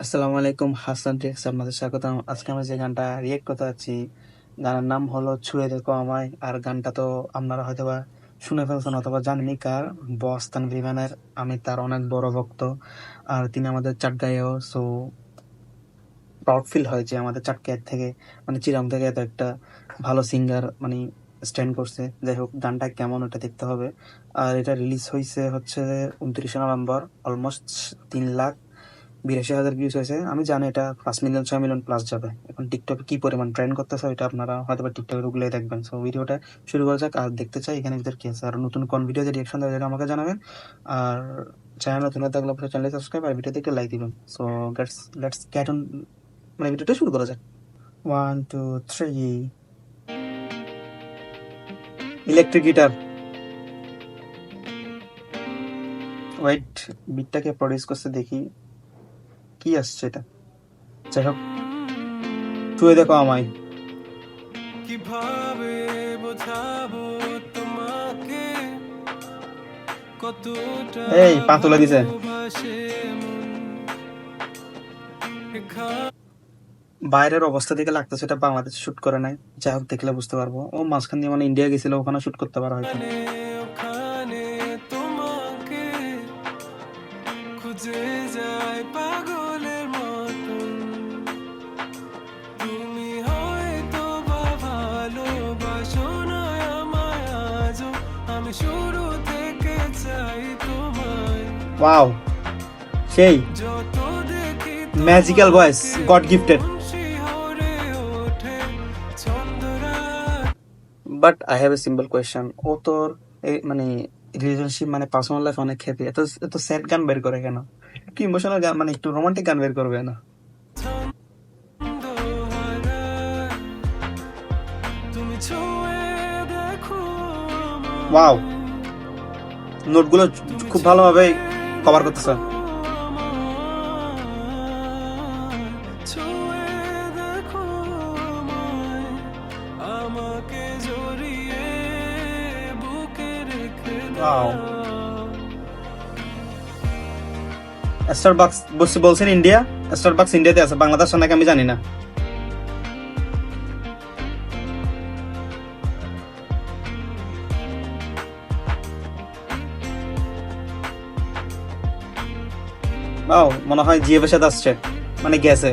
আসসালামু আলাইকুম, হাসান টেক্স আপনাদের স্বাগতম। আজকে আমরা যে গানটা রিয়েক্ট করতে যাচ্ছি, গানের নাম হলো ছুঁয়ে দেখো আমায়। আর গানটা তো আপনারা হয়তোবা শুনে ফেলছেন অথবা জানেনই কার, বস তানভীর ইমানের। আমি তার অনেক বড় ভক্ত, আর তিনি আমাদের চাটগাঁয়েও। সো প্রাউড ফিল হয় যে আমাদের চাটগাঁয়ের থেকে, মানে চিরাং থেকে এত একটা ভালো সিঙ্গার মানে স্ট্যান্ড করছে। যাই হোক, গানটা কেমন ওটা দেখতে হবে। আর এটা রিলিজ হয়েছে হচ্ছে 29শে নভেম্বর। অলমোস্ট 3,82,000 ভিউজ হয়েছে। আমি জানি এটা 5 মিলিয়ন 6 মিলিয়ন প্লাস যাবে। এখন টিকটকে কি পরিমাণ ট্রেন্ড করতেছে এটা আপনারা হয়তো বা টিকটকে ঢুকলে দেখবেন। সো ভিডিওটা শুরু করা যাক। আর দেখতে চাই এখানে ভিতর কি আছে। আর নতুন কোন ভিডিওতে রিয়াকশন দেওয়া যায় আমাকে জানাবেন। আর চ্যানেল নতুন হয়ে থাকলে অবশ্যই চ্যানেল সাবস্ক্রাইব আর ভিডিওতে একটা লাইক দিবেন। সো লেটস গেট অন, মানে ভিডিওটা শুরু করা যাক। 1 2 3। Electric guitar. ওয়েট, বিটটাকে প্রডিউস করছে দেখি কি আসছে এটা। যাই হোক, ছুঁয়ে দেখো আমায়। কিভাবে বোঝাবো তোমাকে কতটা এই পা তুলে দিছে। ভালোবাসে মন বাইরের অবস্থা দেখে লাগতেছে এটা বাংলাদেশে শুট করে নাই। যাই হোক, দেখলে বুঝতে পারবো। ও মাঝখান দিয়ে মানে ইন্ডিয়া গেছিল, ওখানে শুট করতে পারা হয়তো। এখানে ওখানে তোমাকে খুঁজে যায় পাগলের মতন তুমি হয়তো বা ভালোবাসো না আমায় আজও আমি শুরু থেকে চাই তোমায় ওয়াও, সেই যত দেখি ম্যাজিক্যাল ভয়েস, গড গিফটেড। শিহরে ওঠে Chandra but I have a simple question. ও তোর মানে রিলেশনশিপ মানে পার্সোনাল লাইফ অনেক হ্যাপি, এত এত স্যাড গান বের করে কেন? একটু ইমোশনাল গান, মানে একটু রোমান্টিক গান বের করবে না? ছন্দহারা তুমি ছুঁয়ে দেখো ওয়াও, নোটগুলো তুমি খুব ছুঁয়ে ভালোভাবে কভার করতেছে। ছুঁয়ে দেখো আমাকে জড়িয়ে বুকে রেখে ওয়াও, দাও স্টারবাকস বলছেন ইন্ডিয়া। স্টারবাকস ইন্ডিয়াতে আছে, বাংলাদেশ নাকি আমি জানি না। ও মনে হয় জিএফের সাথে আসছে, মানে গেছে।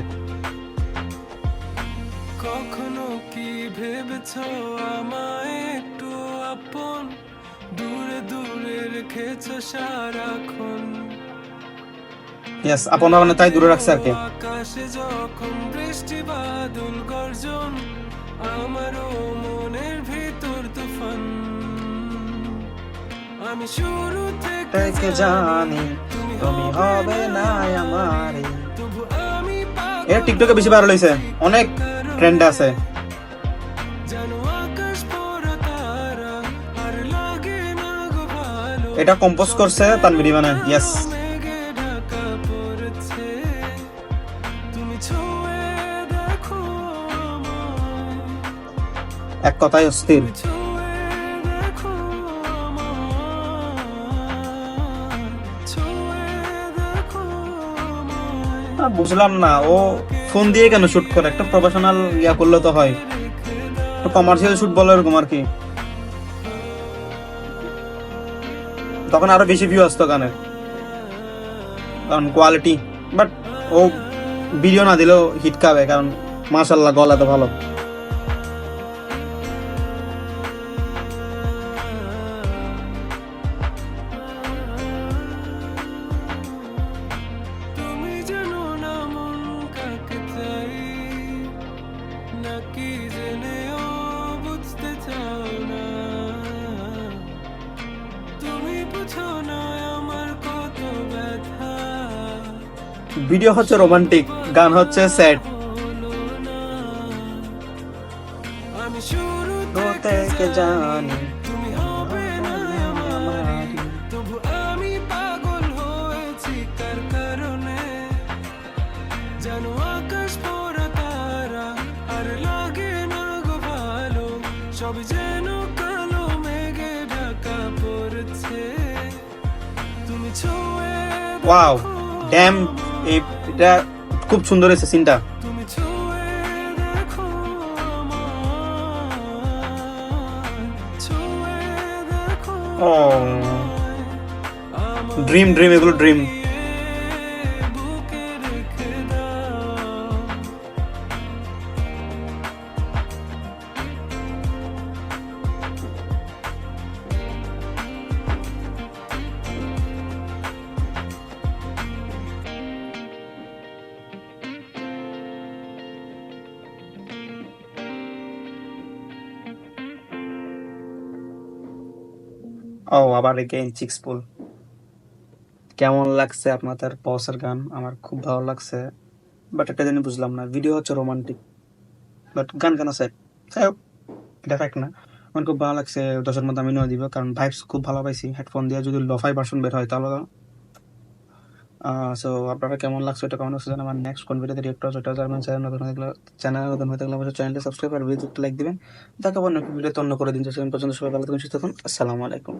কখনো কি ভেবেছো আমায় একটু আপন দূরে দূরে রেখেছো সারাক্ষণ ইয়েস, আপন মানে তাই দূরে রাখছে আর কি। আকাশে যখন বৃষ্টি বাদল গর্জন আমারও মনের ভিতর তুফান আমি শুরু থেকে থেকে জানি তুমি হবে না আমারই। তবু আমি এটা টিকটকে বেশি ভাইরাল হইছে, অনেক ট্রেন্ড আছে। জানো আকাশ পড়া তারা আর লাগে না গো ভালো এটা কম্পোজ করছে তানভীর ইমানে। ইয়েস, মেঘে ঢাকা পড়েছে তুমি ছুঁয়ে দেখো আমায় এক কথায় অস্থির। ছুঁয়ে দেখো আমায় ছুঁয়ে দেখো আমায় বুঝলাম না, ও ফোন দিয়ে কেন শুট করে? একটা প্রফেশনাল ইয়া করলে তো হয়, একটা কমার্শিয়াল শুট বলে এরকম আর কি। তখন আরো বেশি ভিউ আসতো গানের, কারণ কোয়ালিটি। বাট ও ভিডিও না দিলেও হিট খাবে, কারণ মাশাল্লাহ গলা তো ভালো। তুমি জানো না মন কাকে চাই নাকি জেনেও বুঝতে চাও না তুমি বুঝো না আমার কত ব্যথা ভিডিও হচ্ছে রোমান্টিক, গান হচ্ছে স্যাড। হলো না আমি শুরু থেকে জানি তুমি হবে না আমারই তবু আমি পাগল হয়েছি কার কারণে জানো আকাশ পড়া তারা আর লাগে না গো ভালো সব যেন কালো মেঘে ঢাকা পড়ছে তুমি ছুঁয়ে ওয়াও, ড্যাম। এটা খুব সুন্দর হয়েছে সিনটা। তুমি ছুঁয়ে দেখো আমায়, ছুঁয়ে দেখো ও আমায়, ড্রিম ড্রিম, এগুলো ড্রিম। বুকে রেখে দাও। ও আবার এগেইন চিক্স পুল। কেমন লাগছে আপনাদের বসের গান? আমার খুব ভালো লাগছে, বাট একটা জিনিস বুঝলাম না, ভিডিও হচ্ছে রোমান্টিক বাট গান কেন সেট? যাই হোক, এটা ফ্যাক্ট না। আমার খুব ভালো লাগছে, 10-এর মধ্যে আমি 9 দিব, কারণ ভাইবস খুব ভালো পাইছি। হেডফোন দিয়ে যদি লোফাই ভার্সন বের হয় তাহলে সো আপনারা কেমন লাগছে এটা কমেন্ট বক্সে জানাবেন। আমার নেক্সট কোন ভিডিওতে রিয়েক্ট করা সেটা জানবেন। চ্যানেল নতুন হয়ে থাকলে অবশ্যই চ্যানেলটি সাবস্ক্রাইব আর ভিডিওতে লাইক দিবেন। দেখা হবে অন্য ভিডিওতে অন্য করে দিন। সেদিন পর্যন্ত সবাই ভালো থাকুন, সুস্থ থাকুন। আসসালামু আলাইকুম।